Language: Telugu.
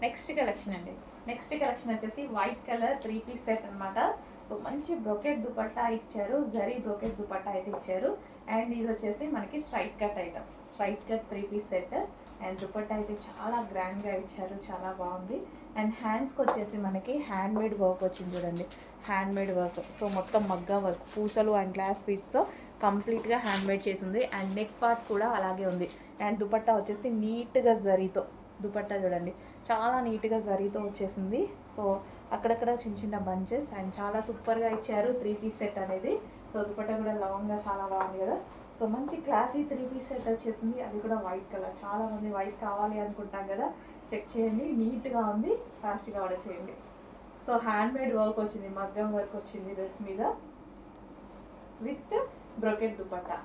నెక్స్ట్ కలెక్షన్ అండి. నెక్స్ట్ కలెక్షన్ వచ్చేసి వైట్ కలర్ 3 పీస్ సెట్ అనమాట. సో మంచి బ్రొకెట్ దుపట్టా ఇచ్చారు, జరీ బ్రొకెట్ దుపట్టా అయితే ఇచ్చారు. అండ్ ఇది వచ్చేసి మనకి straight cut item, straight cut 3 piece set. And dupatta అయితే చాలా గ్రాండ్గా ఇచ్చారు, చాలా బాగుంది. అండ్ హ్యాండ్స్కి వచ్చేసి మనకి హ్యాండ్ మేడ్ వర్క్ వచ్చింది చూడండి, హ్యాండ్ మేడ్ వర్క్. సో మొత్తం మగ్గా వర్క్, పూసలు అండ్ గ్లాస్ పీస్తో కంప్లీట్గా హ్యాండ్ మేడ్ చేసింది. అండ్ నెక్ పార్ట్ కూడా అలాగే ఉంది. అండ్ దుపట్టా వచ్చేసి నీట్గా జరీతో, దుపట్టా చూడండి చాలా నీట్గా జరీతో వచ్చేసింది. సో అక్కడక్కడ చిన్న చిన్న బంచెస్ అండ్ చాలా సూపర్గా ఇచ్చారు 3 పీస్ సెట్ అనేది. సో దుపట్టా కూడా లాంగ్గా చాలా బాగుంది కదా. సో మంచి క్లాసీ 3 పీస్ సెట్ వచ్చేసింది, అది కూడా వైట్ కలర్. చాలామంది వైట్ కావాలి అనుకుంటాం కదా, చెక్ చేయండి, నీట్గా ఉంది, ఫాస్ట్గా ఆర్డర్ చేయండి. సో హ్యాండ్ మేడ్ వర్క్ వచ్చింది, మగ్గం వర్క్ వచ్చింది డ్రెస్ మీద విత్ బ్రొకెట్ దుపట్టా.